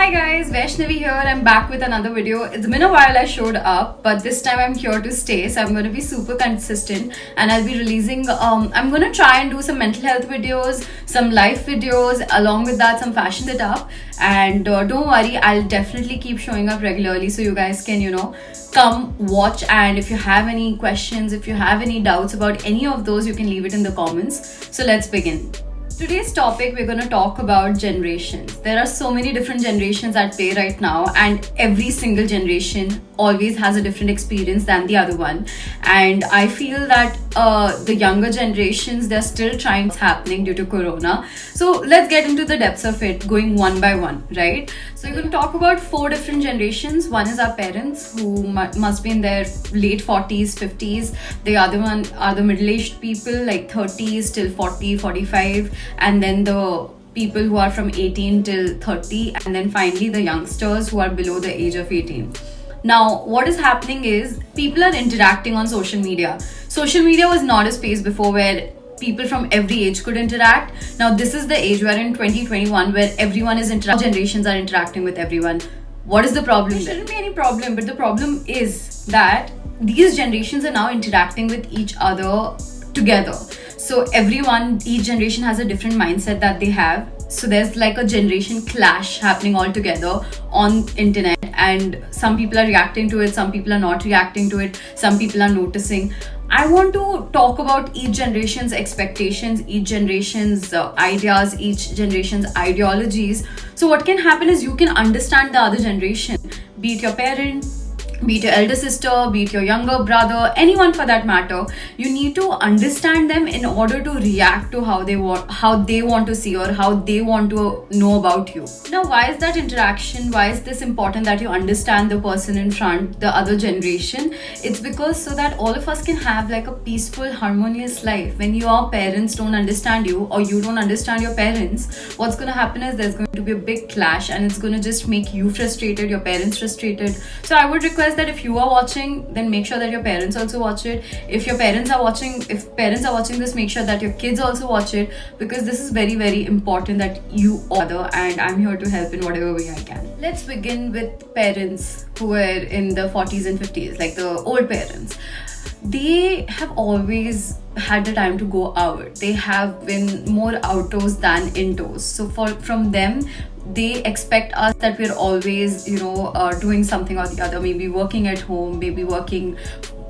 Hi guys, Vaishnavi here. I'm back with another video. It's been a while I showed up, but this time I'm here to stay. So I'm going to be super consistent and I'll be releasing, I'm going to try and do some mental health videos, some life videos, along with that some fashion it up. And don't worry, I'll definitely keep showing up regularly so you guys can, come watch. And if you have any questions, if you have any doubts about any of those, you can leave it in the comments. So let's begin. Today's topic, we're going to talk about generations. There are so many different generations at play right now, and every single generation always has a different experience than the other one. And I feel that the younger generations, they're still trying what's happening due to Corona. So let's get into the depths of it, going one by one, right? So we're going to talk about 4 different generations. One is our parents, who must be in their late 40s, 50s. The other one are the middle-aged people, like 30s till 40, 45. And then the people who are from 18 till 30, and then finally the youngsters who are below the age of 18. Now, what is happening is people are interacting on social media. Social media was not a space before where people from every age could interact. Now, this is the age we're in 2021 where everyone is generations are interacting with everyone. What is the problem? There shouldn't be any problem, but the problem is that these generations are now interacting with each other together. So each generation has a different mindset that they have. So there's like a generation clash happening all together on internet, and some people are reacting to it, some people are not reacting to it, some people are noticing. I want to talk about each generation's expectations, each generation's ideas, each generation's ideologies. So what can happen is you can understand the other generation, be it your parent, be it your elder sister, be it your younger brother, anyone for that matter. You need to understand them in order to react to how they want to see or how they want to know about you. Now, why is that interaction? Why is this important that you understand the person in front, the other generation? It's because so that all of us can have like a peaceful, harmonious life. When your parents don't understand you or you don't understand your parents, what's going to happen is there's going to be a big clash, and it's going to just make you frustrated, your parents frustrated. So I would request that if you are watching, then make sure that your parents also watch it. If parents are watching this, make sure that your kids also watch it, because this is very, very important that you order, and I'm here to help in whatever way I can. Let's begin with parents who were in the 40s and 50s, like the old parents. They have always had the time to go out. They have been more outdoors than indoors. So from them, they expect us that we're always, doing something or the other, maybe working at home, maybe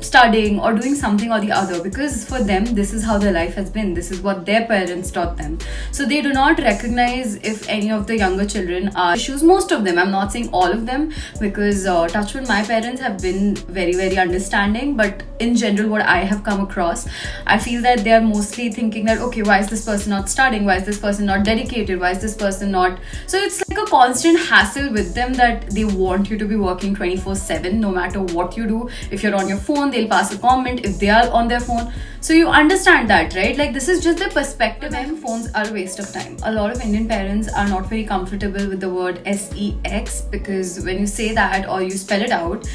studying or doing something or the other, because for them this is how their life has been, this is what their parents taught them. So they do not recognize if any of the younger children are issues. Most of them, I'm not saying all of them, because touch wood, my parents have been very, very understanding, but in general what I have come across, I feel that they are mostly thinking that, okay, why is this person not studying, why is this person not dedicated, why is this person not. So it's like a constant hassle with them that they want you to be working 24/7 no matter what you do. If you're on your phone, they'll pass a comment if they are on their phone. So you understand that, right? Like, this is just their perspective, and phones are a waste of time. A lot of Indian parents are not very comfortable with the word sex, because when you say that or you spell it out,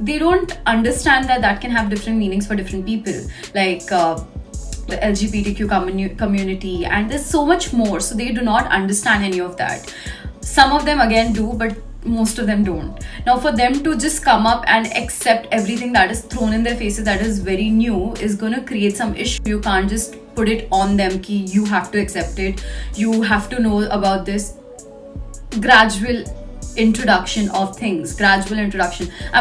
they don't understand that can have different meanings for different people, like the LGBTQ community, and there's so much more. So they do not understand any of that. Some of them again do, but most of them don't. Now, for them to just come up and accept everything that is thrown in their faces that is very new is going to create some issue. You can't just put it on them ki you have to accept it, you have to know about this. Gradual introduction of things, I'm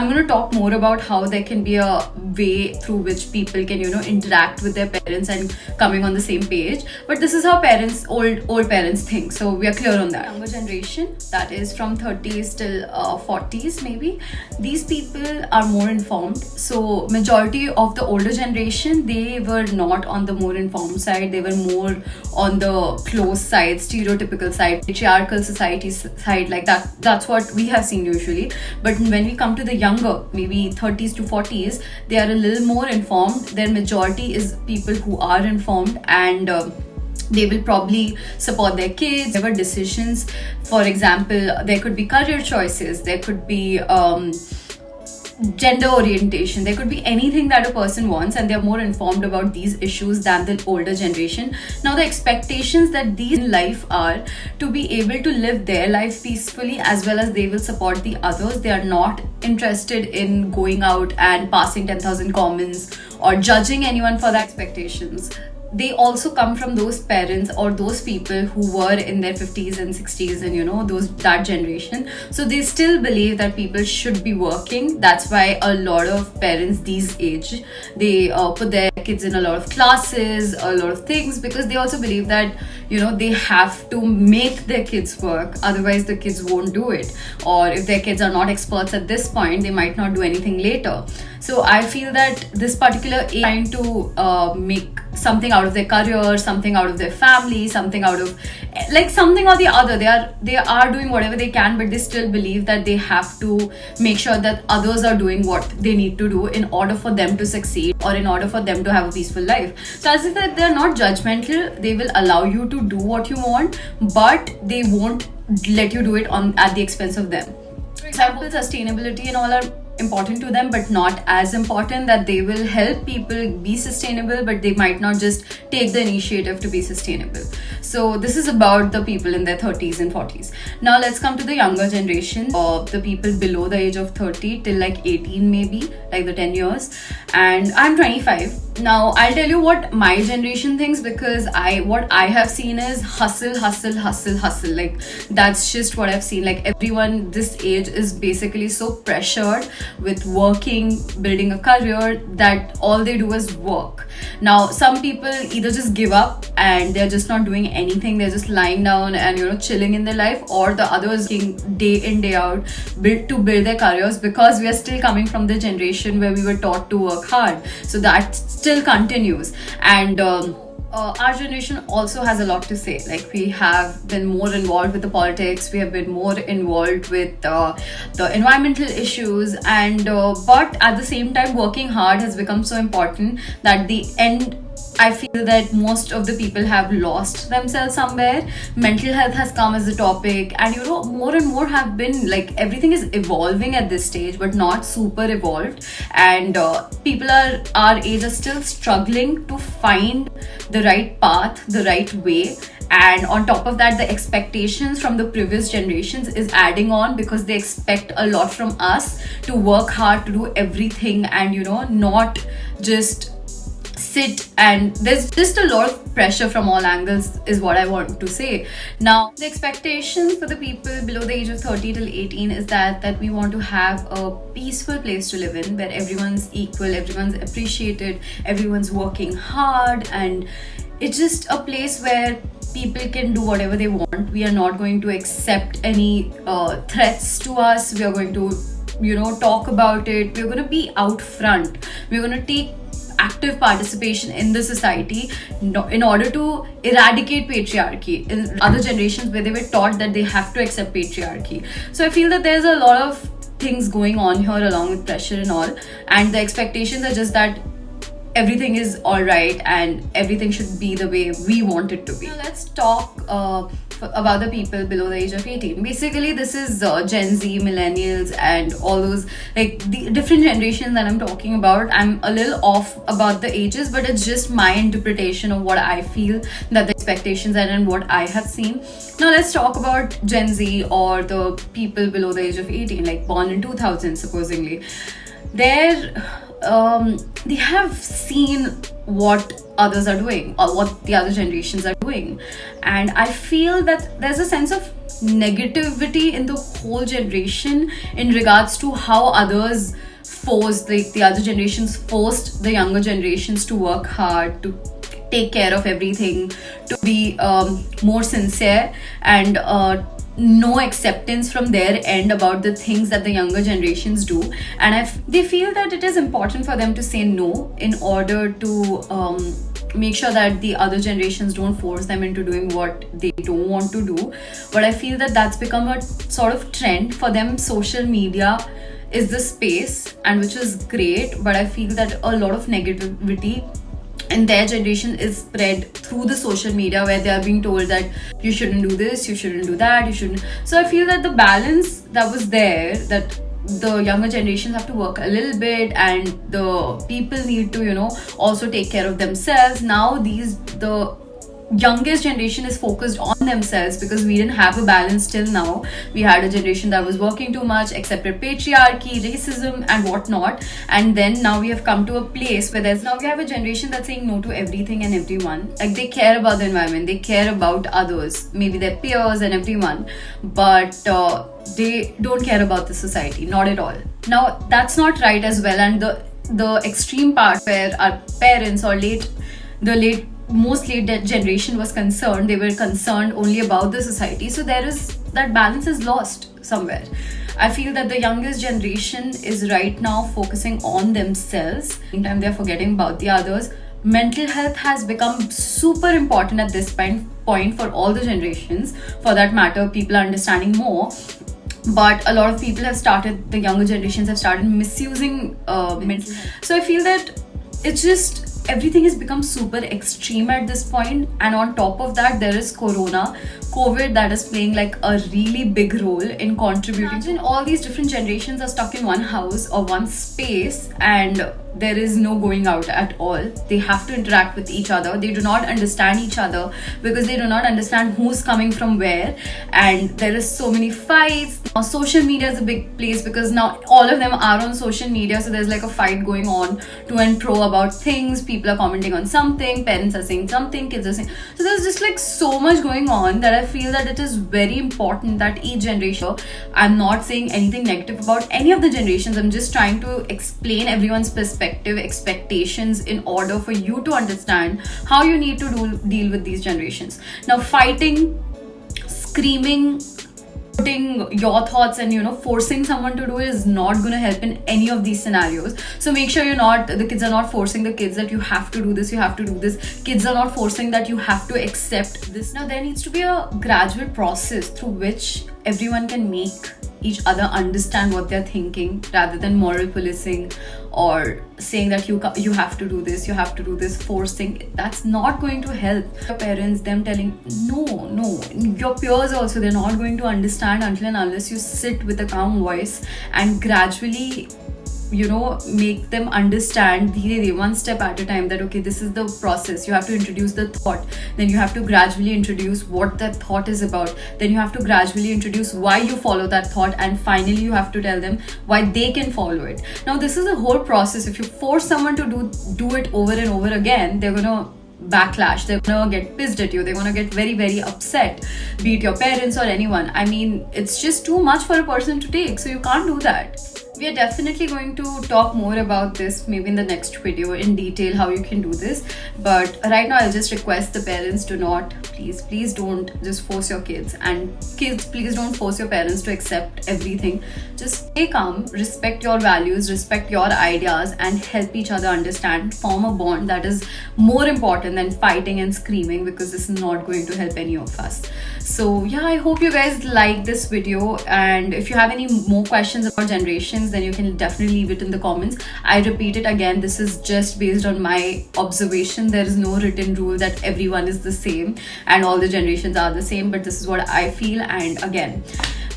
going to talk more about how there can be a way through which people can interact with their parents and coming on the same page. But this is how old parents think, so we are clear on that. Younger generation, that is from 30s till 40s maybe, these people are more informed. So majority of the older generation, they were not on the more informed side, they were more on the close side, stereotypical side, patriarchal society side, like that's what we have seen usually. But when we come to the younger, maybe 30s to 40s, they are a little more informed. Their majority is people who are informed, and they will probably support their kids, whatever decisions. For example, there could be career choices, there could be gender orientation. There could be anything that a person wants, and they're more informed about these issues than the older generation. Now, the expectations that these in life are to be able to live their life peacefully, as well as they will support the others. They are not interested in going out and passing 10,000 comments or judging anyone for their expectations. They also come from those parents or those people who were in their 50s and 60s, and that generation. So they still believe that people should be working. That's why a lot of parents these age, they put their kids in a lot of classes, a lot of things, because they also believe that they have to make their kids work, otherwise the kids won't do it. Or if their kids are not experts at this point, they might not do anything later. So I feel that this particular age trying to make something out of their career, something out of their family, something out of something or the other. They are doing whatever they can, but they still believe that they have to make sure that others are doing what they need to do in order for them to succeed, or in order for them to have a peaceful life. So as I said, they're not judgmental. They will allow you to do what you want, but they won't let you do it at the expense of them. For example, sustainability and all are important to them, but not as important. That they will help people be sustainable, but they might not just take the initiative to be sustainable. So this is about the people in their 30s and 40s. Now let's come to the younger generation, or the people below the age of 30 till 18 maybe, the 10 years. And I'm 25. Now I'll tell you what my generation thinks, because what I have seen is hustle. That's just what I've seen. Everyone this age is basically so pressured with working, building a career, that all they do is work. Now some people either just give up and they're just not doing anything, they're just lying down and chilling in their life, or the others working day in day out to build their careers, because we are still coming from the generation where we were taught to work hard. So that still continues. And our generation also has a lot to say. We have been more involved with the politics, we have been more involved with the environmental issues, and but at the same time, working hard has become so important that the end, I feel that most of the people have lost themselves somewhere. Mental health has come as a topic, and more and more have been everything is evolving at this stage, but not super evolved. And people our age are still struggling to find the right path, the right way. And on top of that, the expectations from the previous generations is adding on, because they expect a lot from us to work hard, to do everything, and not just sit. And there's just a lot of pressure from all angles, is what I want to say. Now, the expectation for the people below the age of 30 till 18 is that we want to have a peaceful place to live in, where everyone's equal, everyone's appreciated, everyone's working hard, and it's just a place where people can do whatever they want. We are not going to accept any threats to us. We are going to talk about it. We're going to be out front. We're going to take active participation in the society in order to eradicate patriarchy. In other generations where they were taught that they have to accept patriarchy. So I feel that there's a lot of things going on here, along with pressure and all, and the expectations are just that everything is alright and everything should be the way we want it to be. Now let's talk about the people below the age of 18. Basically, this is Gen Z, millennials, and all those the different generations that I'm talking about. I'm a little off about the ages, but it's just my interpretation of what I feel that the expectations are and what I have seen. Now let's talk about Gen Z, or the people below the age of 18, born in 2000 supposedly. They have seen what others are doing, or what the other generations are doing, and I feel that there's a sense of negativity in the whole generation in regards to how others forced, the other generations forced the younger generations to work hard, to take care of everything, to be more sincere, and no acceptance from their end about the things that the younger generations do. And they feel that it is important for them to say no in order to make sure that the other generations don't force them into doing what they don't want to do. But I feel that that's become a sort of trend for them. Social media is the space, and which is great, but I feel that a lot of negativity in their generation is spread through the social media, where they are being told that you shouldn't do this, you shouldn't do that, you shouldn't. So I feel that the balance that was there, that the younger generations have to work a little bit, and the people need to, also take care of themselves. Now the youngest generation is focused on themselves, because we didn't have a balance till now. We had a generation that was working too much, accepted patriarchy, racism and whatnot, and then now we have come to a place where we have a generation that's saying no to everything and everyone. Like, they care about the environment, they care about others, maybe their peers and everyone, but they don't care about the society, not at all. Now that's not right as well. And the extreme part where our parents or the most late generation was concerned, they were concerned only about the society. So that balance is lost somewhere. I feel that the youngest generation is right now focusing on themselves, meantime they're forgetting about the others. Mental health has become super important at this point for all the generations. For that matter, people are understanding more, but a lot of people the younger generations have started misusing mental health. So I feel that it's just everything has become super extreme at this point, and on top of that there is COVID that is playing like a really big role in contributing. Imagine all these different generations are stuck in one house or one space, and there is no going out at all. They have to interact with each other. They do not understand each other because they do not understand who's coming from where, and there is so many fights. Now social media is a big place, because now all of them are on social media, so there's like a fight going on to and fro about things. People are commenting on something, parents are saying something, kids are saying, so there's just like so much going on that I feel that it is very important that each generation, I'm not saying anything negative about any of the generations, I'm just trying to explain everyone's perspective, expectations, in order for you to understand how you need to deal with these generations. Now fighting, screaming, putting your thoughts and forcing someone to do it is not going to help in any of these scenarios. So make sure the kids are not forcing the kids that you have to do this, you have to do this. Kids are not forcing that you have to accept this. Now there needs to be a gradual process through which everyone can make each other understand what they're thinking, rather than moral policing or saying that you have to do this, you have to do this, forcing. That's not going to help. Your parents, them telling no, your peers also, they're not going to understand until and unless you sit with a calm voice and gradually make them understand one step at a time, that okay, this is the process. You have to introduce the thought, then you have to gradually introduce what that thought is about, then you have to gradually introduce why you follow that thought, and finally you have to tell them why they can follow it. Now this is a whole process. If you force someone to do it over and over again, they're gonna backlash, they're gonna get pissed at you, they're gonna get very, very upset, be it your parents or anyone. I mean, it's just too much for a person to take, so you can't do that. We are definitely going to talk more about this maybe in the next video in detail, how you can do this. But right now I'll just request the parents, do not, please don't just force your kids, and kids, please don't force your parents to accept everything. Just stay calm, respect your values, respect your ideas, and help each other understand, form a bond. That is more important than fighting and screaming, because this is not going to help any of us. So yeah, I hope you guys like this video, and if you have any more questions about generations, then you can definitely leave it in the comments. I repeat it again, this is just based on my observation. There is no written rule that everyone is the same and all the generations are the same, but this is what I feel. And again,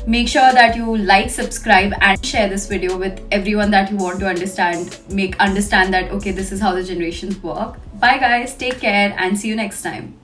make sure that you like, subscribe, and share this video with everyone that you want to understand that okay, this is how the generations work. Bye guys, take care, and see you next time.